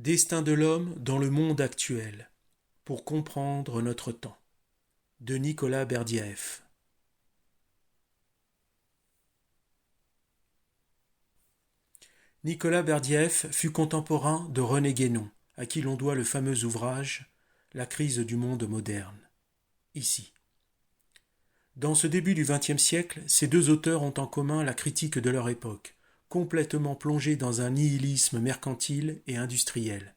Destin de l'homme dans le monde actuel, pour comprendre notre temps, de Nicolas Berdyaev. Nicolas Berdyaev fut contemporain de René Guénon, à qui l'on doit le fameux ouvrage « La crise du monde moderne ». Ici. Dans ce début du XXe siècle, ces deux auteurs ont en commun la critique de leur époque, complètement plongée dans un nihilisme mercantile et industriel.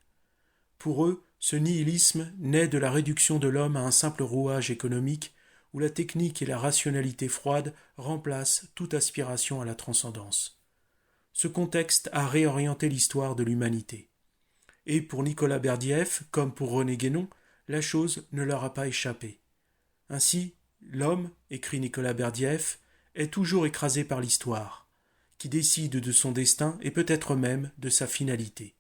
Pour eux, ce nihilisme naît de la réduction de l'homme à un simple rouage économique où la technique et la rationalité froide remplacent toute aspiration à la transcendance. Ce contexte a réorienté l'histoire de l'humanité. Et pour Nicolas Berdyaev, comme pour René Guénon, la chose ne leur a pas échappé. Ainsi, l'homme, écrit Nicolas Berdyaev, est toujours écrasé par l'histoire, qui décide de son destin et peut-être même de sa finalité.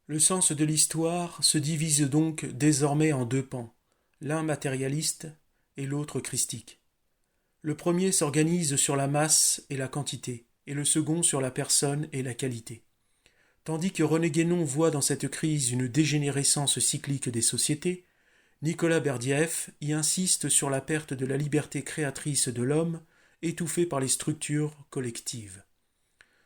Le sens de l'histoire se divise donc désormais en deux pans, l'un matérialiste et l'autre christique. Le premier s'organise sur la masse et la quantité, et le second sur la personne et la qualité. Tandis que René Guénon voit dans cette crise une dégénérescence cyclique des sociétés, Nicolas Berdyaev y insiste sur la perte de la liberté créatrice de l'homme, étouffée par les structures collectives.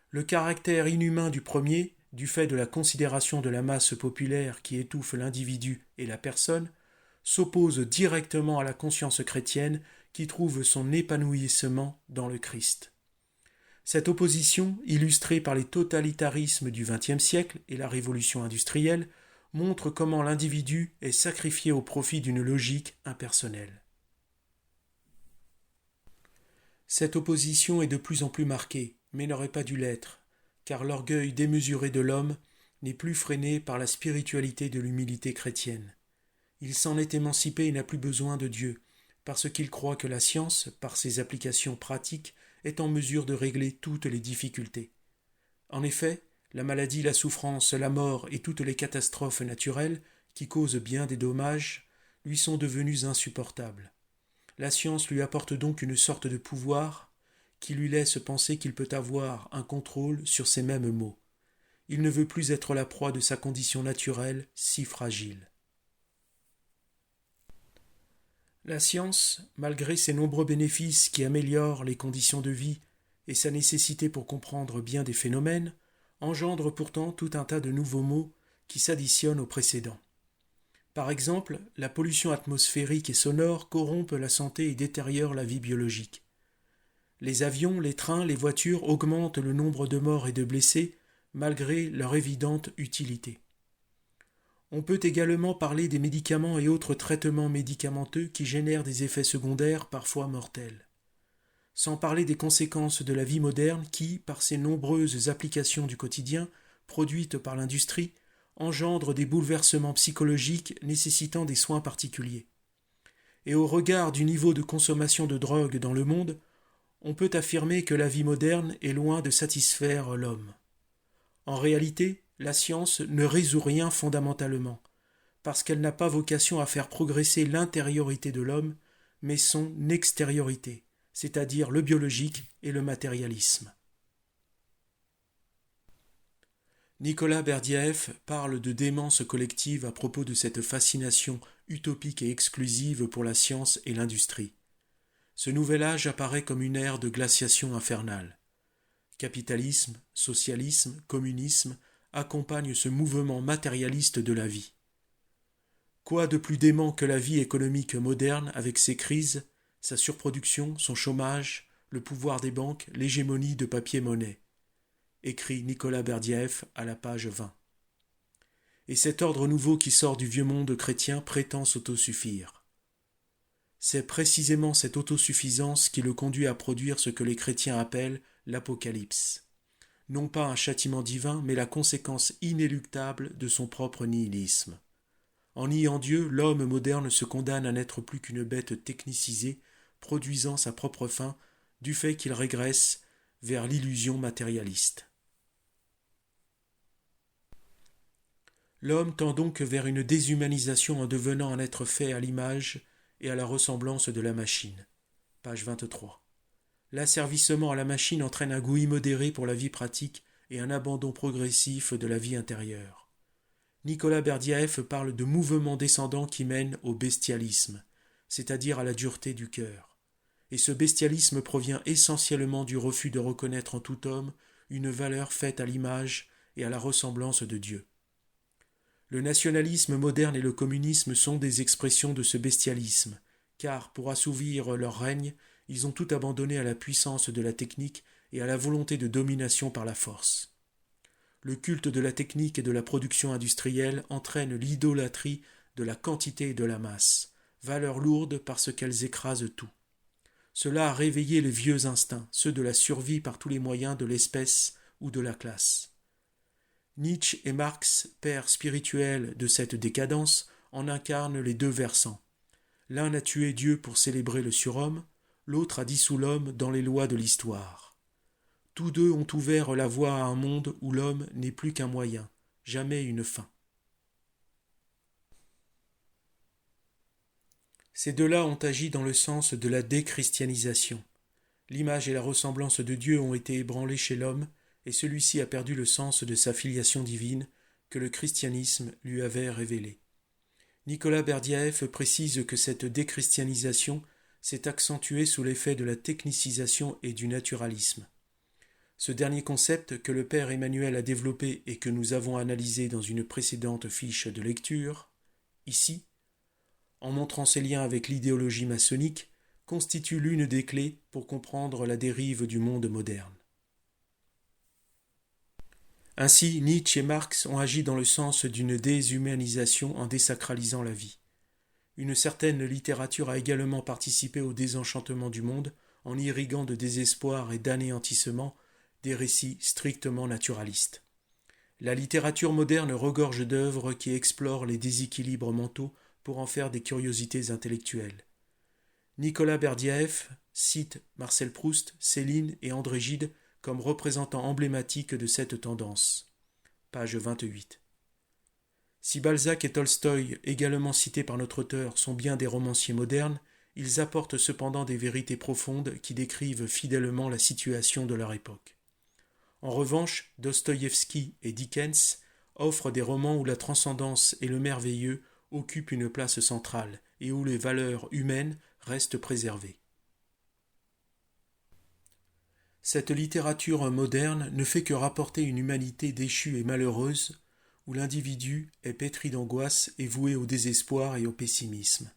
Le caractère inhumain du premier, du fait de la considération de la masse populaire qui étouffe l'individu et la personne, s'oppose directement à la conscience chrétienne qui trouve son épanouissement dans le Christ. Cette opposition, illustrée par les totalitarismes du XXe siècle et la révolution industrielle, montre comment l'individu est sacrifié au profit d'une logique impersonnelle. Cette opposition est de plus en plus marquée, mais n'aurait pas dû l'être, car l'orgueil démesuré de l'homme n'est plus freiné par la spiritualité de l'humilité chrétienne. Il s'en est émancipé et n'a plus besoin de Dieu, parce qu'il croit que la science, par ses applications pratiques, est en mesure de régler toutes les difficultés. En effet, la maladie, la souffrance, la mort et toutes les catastrophes naturelles, qui causent bien des dommages, lui sont devenues insupportables. La science lui apporte donc une sorte de pouvoir qui lui laisse penser qu'il peut avoir un contrôle sur ces mêmes maux. Il ne veut plus être la proie de sa condition naturelle si fragile. La science, malgré ses nombreux bénéfices qui améliorent les conditions de vie et sa nécessité pour comprendre bien des phénomènes, engendre pourtant tout un tas de nouveaux maux qui s'additionnent aux précédents. Par exemple, la pollution atmosphérique et sonore corrompt la santé et détériore la vie biologique. Les avions, les trains, les voitures augmentent le nombre de morts et de blessés malgré leur évidente utilité. On peut également parler des médicaments et autres traitements médicamenteux qui génèrent des effets secondaires parfois mortels. Sans parler des conséquences de la vie moderne qui, par ses nombreuses applications du quotidien, produites par l'industrie, engendrent des bouleversements psychologiques nécessitant des soins particuliers. Et au regard du niveau de consommation de drogue dans le monde, on peut affirmer que la vie moderne est loin de satisfaire l'homme. En réalité, la science ne résout rien fondamentalement, parce qu'elle n'a pas vocation à faire progresser l'intériorité de l'homme, mais son extériorité, c'est-à-dire le biologique et le matérialisme. Nicolas Berdyaev parle de démence collective à propos de cette fascination utopique et exclusive pour la science et l'industrie. Ce nouvel âge apparaît comme une ère de glaciation infernale. Capitalisme, socialisme, communisme accompagnent ce mouvement matérialiste de la vie. Quoi de plus dément que la vie économique moderne avec ses crises, sa surproduction, son chômage, le pouvoir des banques, l'hégémonie de papier-monnaie, écrit Nicolas Berdyaev à la page 20. Et cet ordre nouveau qui sort du vieux monde chrétien prétend s'autosuffire. C'est précisément cette autosuffisance qui le conduit à produire ce que les chrétiens appellent l'Apocalypse. Non pas un châtiment divin, mais la conséquence inéluctable de son propre nihilisme. En niant Dieu, l'homme moderne se condamne à n'être plus qu'une bête technicisée, produisant sa propre fin, du fait qu'il régresse vers l'illusion matérialiste. L'homme tend donc vers une déshumanisation en devenant un être fait à l'image et à la ressemblance de la machine. Page 23. L'asservissement à la machine entraîne un goût immodéré pour la vie pratique et un abandon progressif de la vie intérieure. Nicolas Berdyaev parle de mouvements descendants qui mènent au bestialisme, c'est-à-dire à la dureté du cœur. Et ce bestialisme provient essentiellement du refus de reconnaître en tout homme une valeur faite à l'image et à la ressemblance de Dieu. Le nationalisme moderne et le communisme sont des expressions de ce bestialisme, car, pour assouvir leur règne, ils ont tout abandonné à la puissance de la technique et à la volonté de domination par la force. Le culte de la technique et de la production industrielle entraîne l'idolâtrie de la quantité et de la masse, valeurs lourdes parce qu'elles écrasent tout. Cela a réveillé les vieux instincts, ceux de la survie par tous les moyens de l'espèce ou de la classe. Nietzsche et Marx, pères spirituels de cette décadence, en incarnent les deux versants. L'un a tué Dieu pour célébrer le surhomme, l'autre a dissous l'homme dans les lois de l'histoire. Tous deux ont ouvert la voie à un monde où l'homme n'est plus qu'un moyen, jamais une fin. Ces deux-là ont agi dans le sens de la déchristianisation. L'image et la ressemblance de Dieu ont été ébranlées chez l'homme, et celui-ci a perdu le sens de sa filiation divine que le christianisme lui avait révélée. Nicolas Berdyaev précise que cette déchristianisation s'est accentuée sous l'effet de la technicisation et du naturalisme. Ce dernier concept que le père Emmanuel a développé et que nous avons analysé dans une précédente fiche de lecture, ici, en montrant ses liens avec l'idéologie maçonnique, constitue l'une des clés pour comprendre la dérive du monde moderne. Ainsi, Nietzsche et Marx ont agi dans le sens d'une déshumanisation en désacralisant la vie. Une certaine littérature a également participé au désenchantement du monde en irriguant de désespoir et d'anéantissement des récits strictement naturalistes. La littérature moderne regorge d'œuvres qui explorent les déséquilibres mentaux pour en faire des curiosités intellectuelles. Nicolas Berdyaev cite Marcel Proust, Céline et André Gide comme représentants emblématiques de cette tendance. Page 28. Si Balzac et Tolstoï, également cités par notre auteur, sont bien des romanciers modernes, ils apportent cependant des vérités profondes qui décrivent fidèlement la situation de leur époque. En revanche, Dostoïevski et Dickens offrent des romans où la transcendance et le merveilleux occupent une place centrale et où les valeurs humaines restent préservées. Cette littérature moderne ne fait que rapporter une humanité déchue et malheureuse, où l'individu est pétri d'angoisse et voué au désespoir et au pessimisme.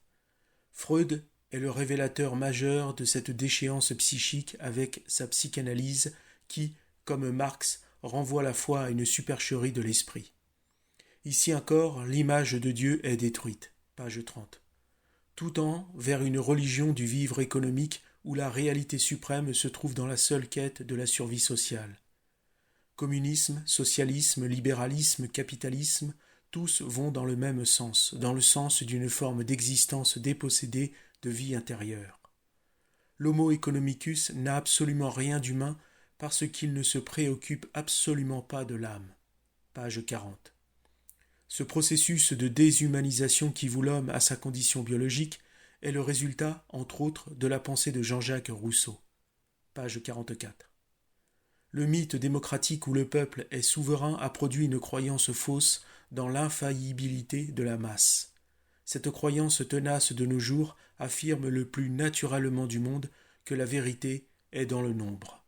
Freud est le révélateur majeur de cette déchéance psychique avec sa psychanalyse qui, comme Marx, renvoie la foi à une supercherie de l'esprit. Ici encore, l'image de Dieu est détruite. Page 30. Tout tend vers une religion du vivre économique où la réalité suprême se trouve dans la seule quête de la survie sociale. Communisme, socialisme, libéralisme, capitalisme, tous vont dans le même sens, dans le sens d'une forme d'existence dépossédée de vie intérieure. L'homo economicus n'a absolument rien d'humain parce qu'il ne se préoccupe absolument pas de l'âme. Page 40. Ce processus de déshumanisation qui voue l'homme à sa condition biologique est le résultat, entre autres, de la pensée de Jean-Jacques Rousseau. Page 44. Le mythe démocratique où le peuple est souverain a produit une croyance fausse dans l'infaillibilité de la masse. Cette croyance tenace de nos jours affirme le plus naturellement du monde que la vérité est dans le nombre.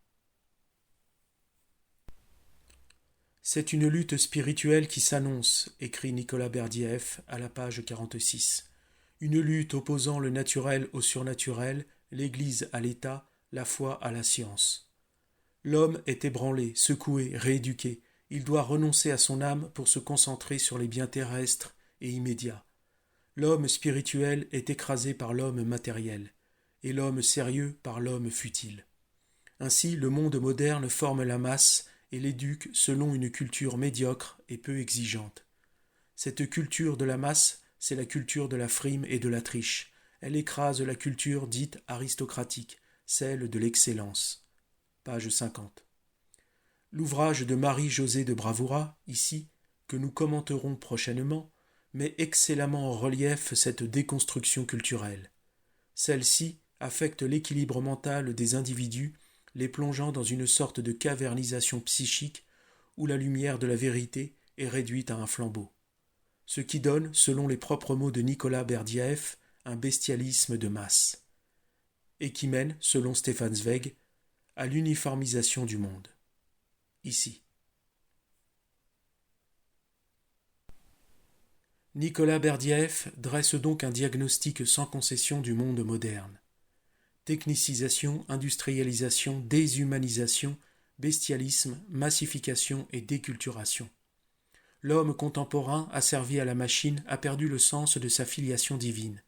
C'est une lutte spirituelle qui s'annonce, écrit Nicolas Berdyaev à la page 46. Une lutte opposant le naturel au surnaturel, l'Église à l'État, la foi à la science. L'homme est ébranlé, secoué, rééduqué. Il doit renoncer à son âme pour se concentrer sur les biens terrestres et immédiats. L'homme spirituel est écrasé par l'homme matériel, et l'homme sérieux par l'homme futile. Ainsi, le monde moderne forme la masse et l'éduque selon une culture médiocre et peu exigeante. Cette culture de la masse, c'est la culture de la frime et de la triche. Elle écrase la culture dite aristocratique, celle de l'excellence. Page 50. L'ouvrage de Marie-Josée de Bravoura, ici, que nous commenterons prochainement, met excellemment en relief cette déconstruction culturelle. Celle-ci affecte l'équilibre mental des individus, les plongeant dans une sorte de cavernisation psychique où la lumière de la vérité est réduite à un flambeau. Ce qui donne, selon les propres mots de Nicolas Berdyaev, un bestialisme de masse, et qui mène, selon Stefan Zweig, à l'uniformisation du monde. Ici. Nicolas Berdyaev dresse donc un diagnostic sans concession du monde moderne. Technicisation, industrialisation, déshumanisation, bestialisme, massification et déculturation. L'homme contemporain, asservi à la machine, a perdu le sens de sa filiation divine.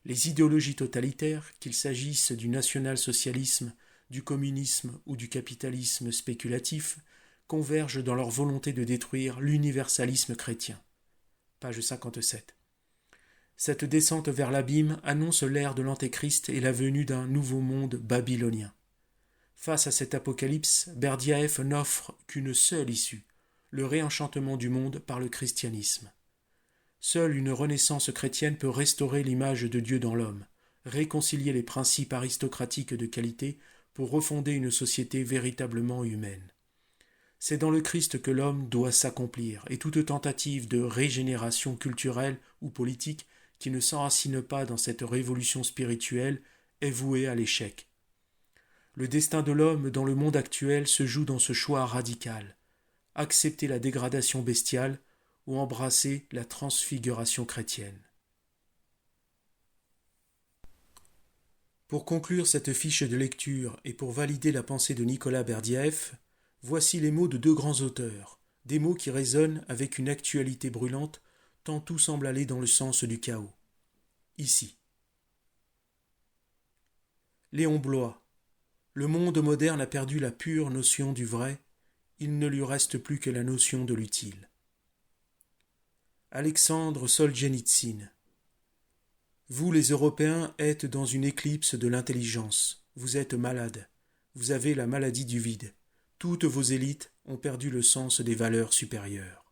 Les idéologies totalitaires, qu'il s'agisse du national-socialisme, du communisme ou du capitalisme spéculatif, convergent dans leur volonté de détruire l'universalisme chrétien. Page 57. Cette descente vers l'abîme annonce l'ère de l'Antéchrist et la venue d'un nouveau monde babylonien. Face à cet apocalypse, Berdyaev n'offre qu'une seule issue, le réenchantement du monde par le christianisme. Seule une renaissance chrétienne peut restaurer l'image de Dieu dans l'homme, réconcilier les principes aristocratiques de qualité pour refonder une société véritablement humaine. C'est dans le Christ que l'homme doit s'accomplir, et toute tentative de régénération culturelle ou politique qui ne s'enracine pas dans cette révolution spirituelle est vouée à l'échec. Le destin de l'homme dans le monde actuel se joue dans ce choix radical. Accepter la dégradation bestiale ou embrasser la transfiguration chrétienne. Pour conclure cette fiche de lecture et pour valider la pensée de Nicolas Berdyaev, voici les mots de deux grands auteurs, des mots qui résonnent avec une actualité brûlante, tant tout semble aller dans le sens du chaos. Ici. Léon Bloy. Le monde moderne a perdu la pure notion du vrai, il ne lui reste plus que la notion de l'utile. Alexandre Solzhenitsyn. Vous les Européens êtes dans une éclipse de l'intelligence, vous êtes malades, vous avez la maladie du vide, toutes vos élites ont perdu le sens des valeurs supérieures.